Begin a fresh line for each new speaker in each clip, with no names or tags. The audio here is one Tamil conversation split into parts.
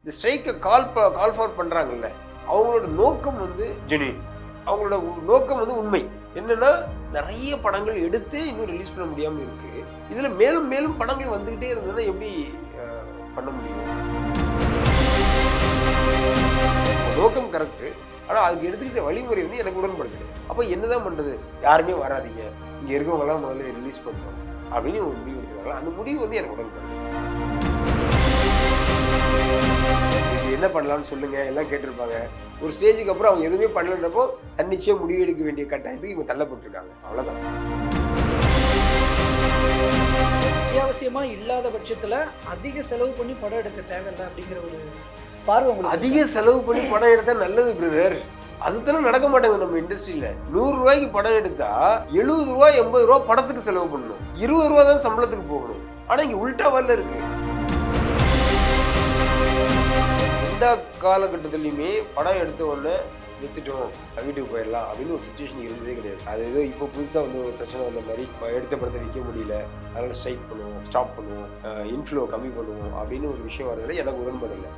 இந்த ஸ்ட்ரைக்கை கால் ஃபார் பண்ணுறாங்கல்ல, அவங்களோட நோக்கம் வந்து ஜென்யூன். அவங்களோட நோக்கம் வந்து உண்மை. என்னன்னா நிறைய படங்கள் எடுத்து இன்னும் ரிலீஸ் பண்ண முடியாமல் இருக்கு. இதில் மேலும் மேலும் படங்கள் வந்துக்கிட்டே இருந்ததுன்னா எப்படி பண்ண முடியும்? நோக்கம் கரெக்டு, ஆனால் அதுக்கு எடுத்துக்கிட்ட வழிமுறை வந்து எனக்கு உடன்படுது. அப்போ என்னதான் பண்ணுறது? யாருமே வராதிங்க, இங்கே இருக்கவங்கலாம் முதல்ல ரிலீஸ் பண்ணுறோம் அப்படின்னு ஒரு முடிவு எடுக்கிறாங்க. அந்த முடிவு வந்து எனக்கு உடன்படுது. என்ன பண்ணலாம்னு சொல்லுங்க எல்லாம் கேட்டிருப்பாங்க. ஒரு ஸ்டேஜுக்கு அப்புறம் அவங்க எதுவுமே பண்ணலன்றப்போ தன்னிச்சையாக முடிவு எடுக்க வேண்டிய கட்டாயத்துக்கு இவங்க தள்ளப்பட்டிருக்காங்க. அவ்வளோதான்.
அத்தியாவசியமா இல்லாத பட்சத்துல அதிக செலவு பண்ணி படம் எடுக்க தேவையில்லை அப்படிங்கிற ஒரு பார்வை உங்களுக்கு.
அதிக செலவு பண்ணி படம் எடுத்தா நல்லது பிரதர். அதுதானே நடக்க மாட்டேங்குது நம்ம இண்டஸ்ட்ரியில. 100 ரூபாய்க்கு படம் எடுத்தா 70 ரூபாய் 80 ரூபாய் படத்துக்கு செலவு பண்ணணும். 20 ரூபாய் தான் சம்பளத்துக்கு போகணும். ஆனா இங்க உல்டாவல்ல இருக்கு. எந்த காலகட்டத்திலையுமே படம் எடுத்த உடனே வித்துட்டோம் வீட்டுக்கு போயிடலாம் அப்படின்னு ஒரு சுச்சுவேஷன் இருந்ததே கிடையாது. அது ஏதோ இப்போ புதுசாக வந்து ஒரு பிரச்சனை வந்த மாதிரி எடுத்த படத்தை விற்க முடியல, அதனால ஸ்ட்ரைக் பண்ணுவோம், ஸ்டாப் பண்ணுவோம், இன்ஃப்ளோ கம்மி பண்ணுவோம் அப்படின்னு ஒரு விஷயம் வர்றதுல எனக்கு உடன்படலை.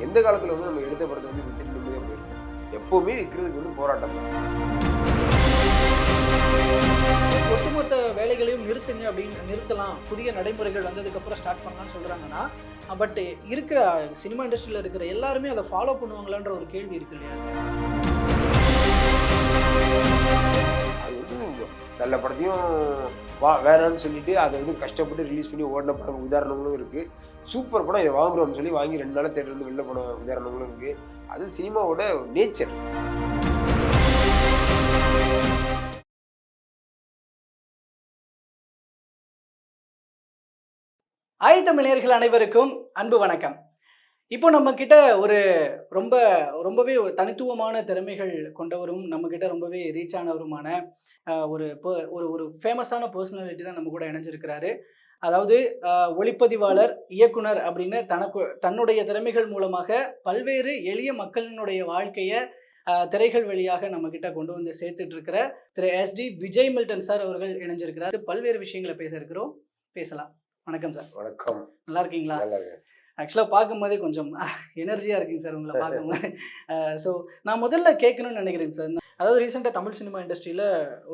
எந்த காலத்தில் வந்து நம்ம எடுத்த படத்தை வந்து வித்துட்டு நிம்மதியாக போயிருக்கோம். எப்போவுமே விற்கிறதுக்கு வந்து போராட்டம் தான்.
ஒட்டுமொத்த வேலைகளையும் நிறுத்துங்க அப்படின்னு நிறுத்தலாம், புதிய நடைமுறைகள் வந்ததுக்கு அப்புறம் ஸ்டார்ட் பண்ணலாம்னு சொல்றாங்கன்னா, பட் இருக்கிற சினிமா இண்டஸ்ட்ரியில் இருக்கிற எல்லாருமே அதை ஃபாலோ பண்ணுவாங்களான்ற ஒரு கேள்வி இருக்கு இல்லையா?
அது வந்து நல்ல படத்தையும் வேணான்னு சொல்லிட்டு அதை வந்து கஷ்டப்பட்டு ரிலீஸ் பண்ணி ஓடின படம் உதாரணங்களும் இருக்கு. சூப்பர் படம் இதை வாங்குறோம்னு சொல்லி வாங்கி 2 நாள் தேட்டர் இருந்து வெளில போன உதாரணங்களும் இருக்கு. அது சினிமாவோட நேச்சர்.
தமிழர்கள் அனைவருக்கும் அன்பு வணக்கம். இப்போ நம்ம கிட்ட ரொம்பவே ஒரு தனித்துவமான திறமைகள் கொண்டவரும், நம்ம கிட்ட ரொம்பவே ரீச் ஆனவருமான ஒரு ஒரு ஃபேமஸான பர்சனாலிட்டி தான் நம்ம கூட இணைஞ்சிருக்கிறாரு. அதாவது ஒளிப்பதிவாளர், இயக்குனர் அப்படின்னு தன்னுடைய திறமைகள் மூலமாக பல்வேறு எளிய மக்களினுடைய வாழ்க்கையை திரைகள் வழியாக நம்ம கிட்ட கொண்டு வந்து சேர்த்துட்டு இருக்கிற திரு SD விஜய் மில்டன் சார் அவர்கள் இணைஞ்சிருக்கிறார். பல்வேறு விஷயங்களை பேச இருக்கிறோம், பேசலாம். வணக்கம் சார்.
வணக்கம்.
நல்லா இருக்கீங்களா? ஆக்சுவலாக பார்க்கும்போதே கொஞ்சம் எனர்ஜியாக இருக்குங்க சார் உங்களை பார்க்கும்போது. ஸோ நான் முதல்ல கேட்கணும்னு நினைக்கிறேங்க சார். அதாவது ரீசெண்டாக தமிழ் சினிமா இண்டஸ்ட்ரியில்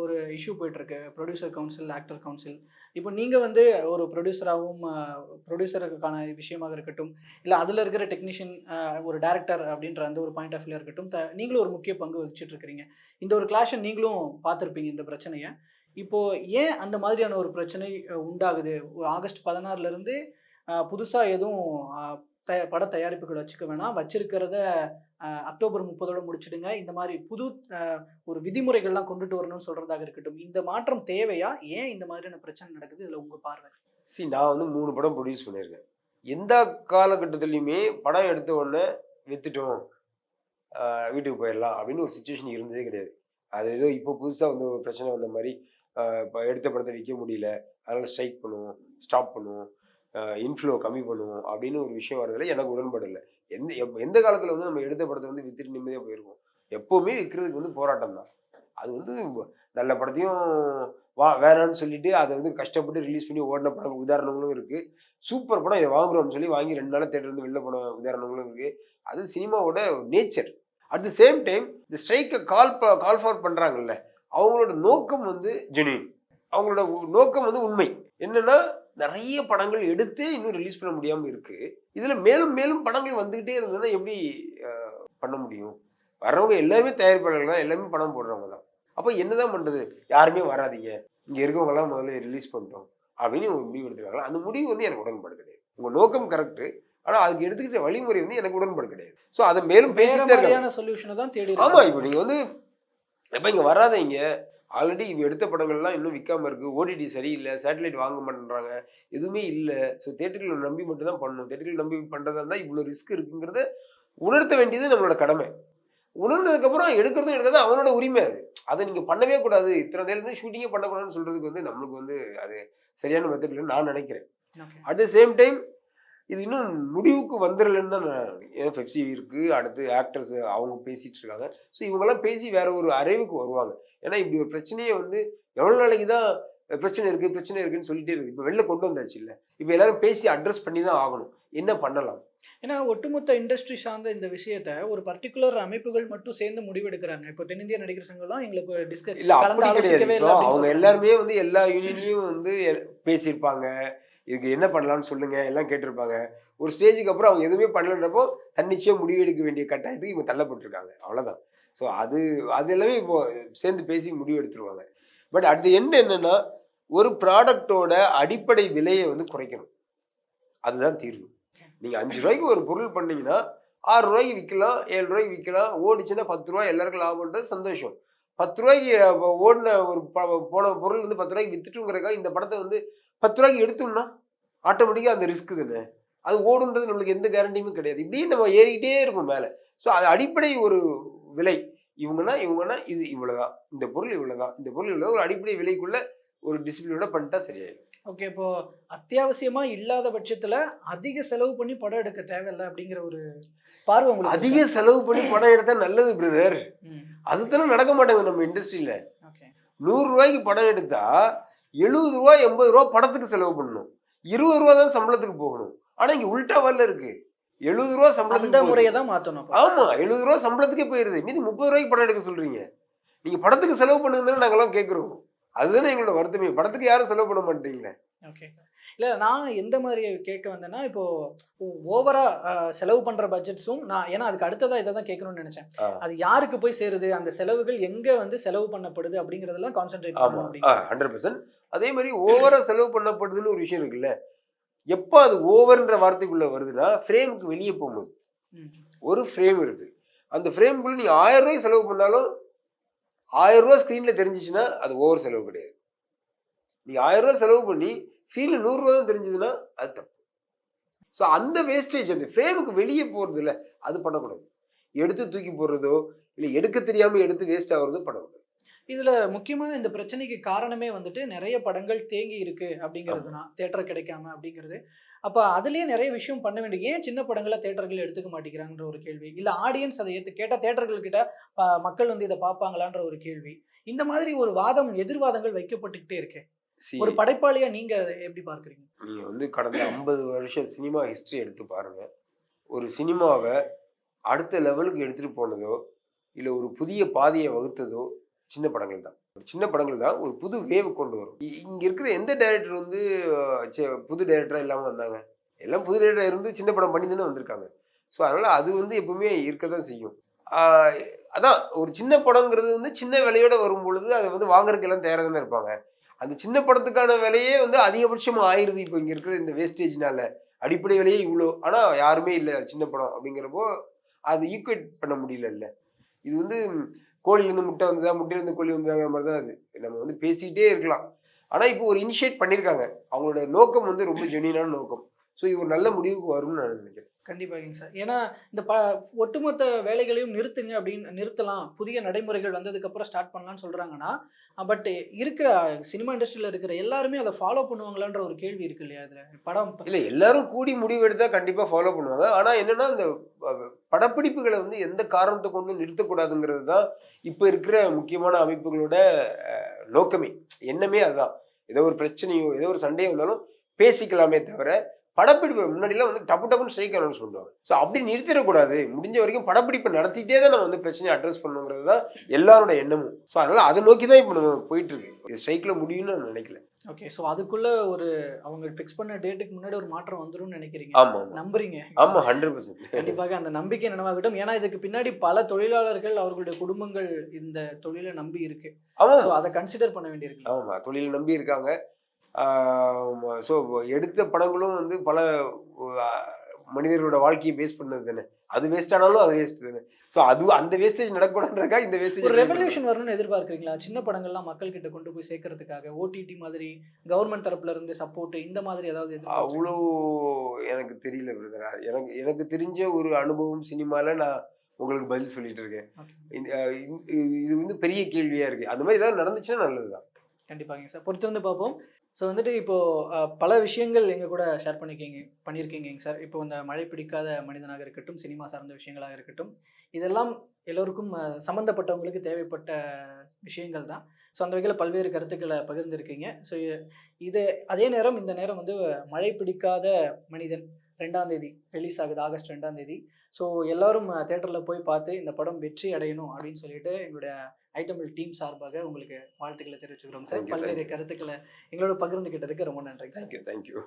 ஒரு இஷ்யூ போயிட்டுருக்கு, ப்ரொடியூசர் கவுன்சில், ஆக்டர் கவுன்சில். இப்போ நீங்கள் வந்து ஒரு ப்ரொடியூசராகவும், ப்ரொடியூசருக்கான விஷயமாக இருக்கட்டும், இல்லை அதில் இருக்கிற டெக்னீஷியன், ஒரு டேரக்டர் அப்படின்ற அந்த ஒரு பாயிண்ட் ஆஃப் வியூ இருக்கட்டும், நீங்களும் ஒரு முக்கிய பங்கு வச்சுட்டு இருக்கிறீங்க. இந்த ஒரு கிளாஷை நீங்களும் பார்த்துருப்பீங்க இந்த பிரச்சனையை. இப்போது ஏன் அந்த மாதிரியான ஒரு பிரச்சனை உண்டாகுது? ஆகஸ்ட் 16 புதுசாக எதுவும் பட தயாரிப்புகள் வச்சுக்க வேணாம், வச்சிருக்கிறத அக்டோபர் 30 முடிச்சிடுங்க, இந்த மாதிரி புது ஒரு விதிமுறைகள்லாம் கொண்டுட்டு வரணும்னு சொல்கிறதாக இருக்கட்டும், இந்த மாற்றம் தேவையா? ஏன் இந்த மாதிரியான பிரச்சனை நடக்குது? இதில் உங்கள் பார்வை.
நான் வந்து 3 படம் ப்ரொடியூஸ் பண்ணியிருக்கேன். எந்த காலகட்டத்திலையுமே படம் எடுத்த உடனே வித்துட்டோம் வீட்டுக்கு போயிடலாம் அப்படின்னு ஒரு சுச்சுவேஷன் இருந்ததே கிடையாது. அது ஏதோ இப்போ புதுசாக வந்து ஒரு பிரச்சனை வந்த மாதிரி இப்போ எடுத்த படத்தை விற்க முடியல, அதனால ஸ்ட்ரைக் பண்ணுவோம், ஸ்டாப் பண்ணுவோம், இன்ஃப்ளோ கம்மி பண்ணுவோம் அப்படின்னு ஒரு விஷயம் வர்றதுல எனக்கு உடன்படலை. எந்த காலத்தில் வந்து நம்ம எடுத்த படத்தை வந்து வித்துட்டு நிம்மதியாக போயிருக்கோம். எப்போவுமே விற்கிறதுக்கு வந்து போராட்டம் தான். அது வந்து நல்ல படத்தையும் வேணான்னு சொல்லிட்டு அதை வந்து கஷ்டப்பட்டு ரிலீஸ் பண்ணி ஓடின படம் உதாரணங்களும் இருக்கு. சூப்பர் படம் இதை வாங்குறோம்னு சொல்லி வாங்கி 2 நாள் தேட்டர் இருந்து வெளில போன உதாரணங்களும் இருக்கு. அது சினிமாவோட nature. At the same time இந்த ஸ்ட்ரைக்கை கால் ஃபார் பண்ணுறாங்கல்ல, அவங்களோட நோக்கம் வந்து ஜென்யூன். அவங்களோட நோக்கம் வந்து உண்மை. என்னன்னா நிறைய படங்கள் எடுத்து இன்னும் ரிலீஸ் பண்ண முடியாமல் இருக்கு. இதுல மேலும் மேலும் படங்கள் வந்துகிட்டே இருந்ததுன்னா எப்படி பண்ண முடியும்? வர்றவங்க எல்லாருமே தயாரிப்பாளர்கள் தான், எல்லாமே படம் போடுறவங்க தான். அப்போ என்னதான் பண்றது? யாருமே வராதிங்க, இங்க இருக்கவங்க எல்லாம் முதல்ல ரிலீஸ் பண்ணிட்டோம் அப்படின்னு ஒரு முடிவு எடுத்துருக்காங்க. அந்த முடிவு வந்து எனக்கு உடன்பாடு கிடையாது. உங்க நோக்கம் கரெக்ட், ஆனா அதுக்கு எடுத்துக்கிட்ட வழிமுறை வந்து எனக்கு உடன்பாடு கிடையாது. ஸோ அதை மேலும் பேசிட்டு
சொல்யூஷனை தான் தேடி.
ஆமா, இப்போ நீங்க வந்து எப்ப இங்க வராதீங்க, ஆல்ரெடி இவ எடுத்த படங்கள்லாம் இன்னும் விற்காம இருக்கு, ஓடிடி சரியில்லை, சேட்டலைட் வாங்க மாட்டேன்றாங்க, எதுவுமே இல்லை. ஸோ தேட்டரில் நம்பி மட்டும் தான் பண்ணணும். தேட்டரில் நம்பி பண்ணுறதா இருந்தால் இவ்வளோ ரிஸ்க் இருக்குங்கிறத உணர்த்த வேண்டியது நம்மளோட கடமை. உணர்ந்ததுக்கப்புறம் எடுக்கிறது அவனோட உரிமை. அதை நீங்கள் பண்ணவே கூடாது, இத்தனை நேரம் ஷூட்டிங்கே பண்ணக்கூடாதுன்னு சொல்றதுக்கு வந்து நம்மளுக்கு வந்து அது சரியான மெத்தட் இல்லைன்னு நான் நினைக்கிறேன். அட் த சேம் டைம் இது இன்னும் முடிவுக்கு வந்துடலன்னு தான் நான் பெப்சி இருக்கு, அடுத்து ஆக்டர்ஸ் அவங்க பேசிட்டு இருக்காங்க. ஸோ இவங்கெல்லாம் பேசி வேற ஒரு அறிவுக்கு வருவாங்க. ஏன்னா இப்படி ஒரு பிரச்சனையே வந்து எவ்வளோ நாளைக்கு தான் பிரச்சனை இருக்குன்னு சொல்லிட்டே இருக்கு. இப்போ வெளில கொண்டு வந்தாச்சு இல்லை, இப்போ எல்லாரும் பேசி அட்ரஸ் பண்ணி தான் ஆகணும். என்ன பண்ணலாம்?
ஏன்னா ஒட்டுமொத்த இண்டஸ்ட்ரி சார்ந்த இந்த விஷயத்த ஒரு பர்டிகுலர் அமைப்புகள் மட்டும் சேர்ந்து முடிவெடுக்கிறாங்க. இப்போ தென்னிந்திய நடிகர் சங்கம்லாம் எங்களுக்கு
இல்ல
கலந்து
அப்படி கிடையாது.
ஆலோசிக்கவே
இப்போ
இல்லை அப்படின்னு
அவங்க
சொல்றாங்க.
எல்லாருமே வந்து எல்லா யூனியன்லயும் வந்து பேசியிருப்பாங்க. இதுக்கு என்ன பண்ணலாம்னு சொல்லுங்க எல்லாம் கேட்டிருப்பாங்க. ஒரு ஸ்டேஜ்க்கு அப்புறம் அவங்க எதுவுமே பண்ணலன்றப்போ தன்னிச்சையா முடிவு எடுக்க வேண்டிய கட்டாயத்துக்கு இவங்க தள்ளப்பட்டிருக்காங்க. அவ்வளவுதான். ஸோ அது எல்லாமே இப்போ சேர்ந்து பேசி முடிவு எடுத்துருவாங்க. பட் அட் தி எண்ட் என்னன்னா, ஒரு ப்ராடக்ட்டோட அடிப்படை விலைய வந்து குறைக்கணும். அதுதான் தீர்வு. நீங்க ரூ. 5க்கு ஒரு பொருள் பண்ணீங்கன்னா, ரூ. 6க்கு விக்கலாம், ரூ. 7க்கு விக்கலாம். ஓடுச்சுன்னா ரூ. 10 எல்லாருக்கும் லாபம்ன்றது சந்தோஷம். ரூ. 10 ஓடுன ஒரு போன பொருள் வந்து ரூ. 10 வித்துட்டுங்கிறதுக்காக இந்த படத்த வந்து ரூ. 10 எடுத்தோம்னா, ஆட்டோமேட்டிக்கா அந்த ரிஸ்க் தானே. அது ஓடுன்றது நம்மளுக்கு எந்த கேரண்டியுமே கிடையாது. இப்படியே நம்ம ஏறிக்கிட்டே இருக்கும் மேல. ஸோ அது அடிப்படை ஒரு விலை. இவங்கன்னா இது இவ்வளவுதான். இந்த பொருள் இவ்வளவுதான். இந்த பொருள் இவ்வளவு ஒரு அடிப்படை விலைக்குள்ள ஒரு டிசிப்ளினோட பண்ணிட்டா சரியாயிடும்.
ஓகே. இப்போ அத்தியாவசியமா இல்லாத பட்சத்துல அதிக செலவு பண்ணி படம் எடுக்க தேவையில்ல அப்படிங்கிற ஒரு பார்வை உங்களுக்கு
அதிக
இருக்கா?
செலவு பண்ணி படம் எடுத்தா நல்லது பிரதர்.
ம்.
அதுதானே நடக்க மாட்டேங்குது நம்ம இண்டஸ்ட்ரியில.
ஓகே.
ரூ. 100க்கு படம் எடுத்தா ரூ. 70 ரூ. 80 படத்துக்கு செலவு பண்ணணும். ரூ. 20 தான் சம்பளத்துக்கு போகணும். ஆனா இங்க உல்டாவால இருக்கு. ரூ. 70
அந்த
சம்பளத்துக்கு
முறைய
போகுது.
தான் மாத்தணும் அப்ப.
ஆமா. ரூ. 70 சம்பளத்துக்கே போயிருது. மீதி ரூ. 30க்கு படம் எடுக்க சொல்றீங்க. நீங்க படத்துக்கு செலவு பண்ணுங்கன்னு நாங்கெல்லாம் கேட்கிறோம். அதுதானே எங்களோட வருத்தமே. படத்துக்கு யாரும் செலவு பண்ண மாட்டீங்களே.
ஓகே. இல்ல நான் எந்த மாதிரி கேட்க வந்தேன்னா, இப்போ ஓவரா செலவு பண்ற பட்ஜெட்ஸும் ஏன்னா அதுக்கு அடுத்ததா இத தான் கேட்கணும்னு நெனச்சேன்.
ஆ.
அது யாருக்கு போய் சேருது? அந்த செலவுகள் எங்க வந்து செலவு பண்ணப்படுது? அப்படிங்கிறதெல்லாம் கான்சன்ட்ரேட்
ஆமா.
பண்ணணும் அப்படிங்கிறீங்க.
100%. அதே மாரி ஓவரா செலவு பண்ணப்படுதுன்னு ஒரு விஷயம் இருக்குல்ல. எப்ப அது ஓவர்ன்ற வார்த்தைக்குள்ள வருதுன்னா, ஃப்ரேம்க்கு வெளிய போகும்போது.
ம்.
ஒரு ஃப்ரேம் இருக்கு. அந்த ஃப்ரேம்க்குள்ள நீங்க ரூ. 1000 செலவு பண்ணாலும், ரூ. 1000 ஸ்க்ரீன்ல தெரிஞ்சுச்சுன்னா, அது ஓவர் செலவு கிடையாது. நீங்க ரூ. 1000 செலவு பண்ணி, ஸ்க்ரீன்ல ரூ. 100 தான் தெரிஞ்சதுன்னா, அது தப்பு. ஸோ அந்த வேஸ்டேஜ் அந்த ஃப்ரேமுக்கு வெளிய போறதுல்ல, அது பண்ணக்கூடாது. எடுத்து தூக்கி போடுறதோ, இல்ல எடுக்க தெரியாம எடுத்து வேஸ்ட் ஆகுறதோ பண்ணக்கூடாது.
இதுல முக்கியமான இந்த பிரச்சனைக்கு காரணமே வந்துட்டு நெறைய படங்கள் தேங்கி இருக்கு அப்படிங்கிறது
ஆமா.
தான். தியேட்டர் கிடைக்காம அப்படிங்கிறது. அப்ப அதிலேயே நெறைய விஷயம் பண்ண வேண்டியது. ஏன் சின்ன படங்கள தியேட்டர்கள் எடுத்துக்க மாட்டேங்கிறாங்கன்ற ஒரு கேள்வி. இல்ல ஆடியன்ஸ் அத கேட்டா தியேட்டர்கள் கிட்ட மக்கள் வந்து இத பார்ப்பாங்களான்ற ஒரு கேள்வி. இந்த மாதிரி ஒரு வாதம், எதிர்வாதங்கள் வைக்கப்பட்டுக்கிட்டே இருக்கு.
சி
ஒரு படைப்பாளியா நீங்க அத எப்படி பார்க்குறீங்க?
நீங்க வந்து கடந்த 50 வருஷம் சினிமா ஹிஸ்டரி எடுத்து பாருங்க. ஒரு சினிமாவ அடுத்த லெவலுக்கு எடுத்துட்டு போனதோ, இல்ல ஒரு புதிய பாதைய வகுத்ததோ, சின்ன படங்கள் தான். ஒரு சின்ன படங்கள் தான் ஒரு புது வேவ் கொண்டு வரும். இங்க இருக்கிற எந்த டைரக்டர் வந்து புது டைரக்டரா இல்லாம வந்தாங்க? எல்லாம் புது டைரக்டரா இருந்து சின்ன படம் பண்ணி தானே வந்திருக்காங்க. ஸோ அதனால அது வந்து எப்பவுமே இருக்க தான் செய்யும். ஆ அதான் ஒரு சின்ன படங்கிறது வந்து சின்ன விலையோட வரும்பொழுது, அத வந்து வாங்குறதுக்கு எல்லாம் தயாரா தானே இருப்பாங்க. அந்த சின்ன படத்துக்கான விலையே வந்து அதிகபட்சமா ஆயிருது. இப்ப இங்க இருக்கிற இந்த வேஸ்டேஜ்னால. அடிப்படை விலையே இவ்ளோ. ஆனா யாருமே இல்ல சின்ன படம் அப்படிங்கிறப்போ, அது ஈக்குவேட் பண்ண முடியலல்ல. இது வந்து கோழிலேருந்து முட்டை வந்ததா, முட்டையிலேருந்து கோழி வந்ததாங்கிற மாரி தான் அது. நம்ம வந்து பேசிக்கிட்டே இருக்கலாம். ஆனா இப்போ ஒரு இனிஷியேட் பண்ணியிருக்காங்க. அவங்களோட நோக்கம் வந்து ரொம்ப ஜென்யூனான நோக்கம். ஸோ இது ஒரு நல்ல முடிவுக்கு வரும்னு நான் நினைக்கிறேன்.
கண்டிப்பாங்க சார். ஏன்னா, இந்த ஒட்டுமொத்த வேலைகளையும் நிறுத்துங்க அப்படின்னு நிறுத்தலாம். புதிய நடைமுறைகள் வந்ததுக்கப்புறம் ஸ்டார்ட் பண்ணலாம்னு சொல்றாங்கன்னா, பட் இருக்கிற சினிமா இண்டஸ்ட்ரியில இருக்கிற எல்லாருமே அத ஃபாலோ பண்ணுவாங்களான்ற ஒரு கேள்வி இருக்கு இல்லையா இதுல? படம்
இல்ல எல்லாரும் கூடி முடிவெடுத்தா கண்டிப்பா ஃபாலோ பண்ணுவாங்க. ஆனா என்னன்னா, இந்த படப்பிடிப்புகள வந்து எந்த காரணத்த கொண்டும் நிறுத்தக்கூடாதுங்கிறது தான் இப்ப இருக்கிற முக்கியமான அமைப்புகளோட நோக்கமே. எண்ணமே அதுதான். ஏதோ ஒரு பிரச்சனையோ, ஏதோ ஒரு சண்டையோ வந்தாலும் பேசிக்கலாமே தவிர, படப்பிடிப்பு முன்னாடிலாம் வந்து டப்பு டப்புன்னு ஸ்ட்ரைக் அனௌன்ஸ் பண்ணுவாங்க. ஸோ அப்படி நிறுத்திறக்கூடாது. முடிஞ்ச வரைக்கும் படப்பிடிப்ப நடத்திட்டே தான் நம்ம வந்து பிரச்சனைய அட்ரஸ் பண்ணணுங்கிறது தான் எல்லாரோட எண்ணமும். ஸோ அதனால அத நோக்கி தான் இப்ப நம்ம போயிட்டு இருக்கு. இது ஸ்ட்ரைக்ல முடியும்னு நான் நினைக்கல.
ஓகே. ஸோ அதுக்குள்ள ஒரு அவங்க ஃபிக்ஸ் பண்ண டேட்டுக்கு முன்னாடி ஒரு மாற்றம் வந்துரும்னு நினைக்கிறீங்க.
ஆமா, ஆமா.
நம்புறீங்க.
ஆமா 100%.
கண்டிப்பாக அந்த நம்பிக்கை நனவாகட்டும். ஏன்னா இதுக்கு பின்னாடி பல தொழிலாளர்கள், அவர்களுடைய குடும்பங்கள் இந்த தொழில நம்பி இருக்கு.
ஆமா.
ஸோ அத கன்சிடர் பண்ண வேண்டியிருக்கு.
ஆமா. தொழில நம்பி இருக்காங்க. ஸோ எடுத்த படங்களும் வந்து பல அ மனிதர்களோட வாழ்க்கைய பேஸ் பண்ணது தானே. அது வேஸ்ட் ஆனாலும் அது வேஸ்ட் தானே. ஸோ அது அந்த வேஸ்டேஜ் நடக்கக்கூடாதுன்றதுக்காக இந்த வேஸ்டேஜ்
ஒரு ரெவல்யூஷன் வரணும்னு எதிர்பார்க்கிறீங்களா? சின்ன படங்கள்லாம் மக்கள் கிட்ட கொண்டு போய் சேர்க்கறதுக்காக ஓடிடி மாதிரி கவர்ன்மெண்ட் தரப்புல இருந்து சப்போர்ட் இந்த மாதிரி ஏதாவது
அவ்ளோ எனக்கு தெரியல பிரதர். எனக்கு எனக்கு தெரிஞ்ச ஒரு அனுபவம் சினிமால நான் உங்களுக்கு பதில் சொல்லிட்டு இருக்கேன். இந்த இது வந்து பெரிய கேள்வியா இருக்கு. அந்த மாரி ஏதாவது நடந்துச்சுன்னா நல்லதுதான்.
கண்டிப்பாங்க சார். பொறுத்திருந்து பார்ப்போம். ஸோ வந்துட்டு இப்போ பல விஷயங்கள் எங்க கூட ஷேர் பண்ணியிருக்கீங்கங்க சார். இப்போ இந்த மழை பிடிக்காத மனிதனாக இருக்கட்டும், சினிமா சார்ந்த விஷயங்களாக இருக்கட்டும், இதெல்லாம் எல்லோருக்கும் சம்மந்தப்பட்டவங்களுக்கு தேவைப்பட்ட விஷயங்கள் தான். ஸோ அந்த வகையில பல்வேறு கருத்துக்கள பகிர்ந்திருக்கீங்க. ஸோ இது அதே நேரம் இந்த நேரம் வந்து மழை பிடிக்காத மனிதன் 2ஆம் தேதி ரிலீஸ் ஆகுது, ஆகஸ்ட் 2ஆம் தேதி. ஸோ எல்லாரும் தேட்டரில் போய் பார்த்து இந்த படம் வெற்றி அடையணும் அப்படின்னு சொல்லிட்டு எங்களுடைய ஐத்தமிழ் டீம் சார்பாக உங்களுக்கு வாழ்த்துக்களை தெரிவிச்சுக்கிறோம் சார்.
தேங்க்யூ
பல்வேறு
தேங்க்யூ
கருத்துக்களை எங்களோட பகிர்ந்துக்கிட்டதுக்கு ரொம்ப நன்றிங்க சார்.
Thank you thank you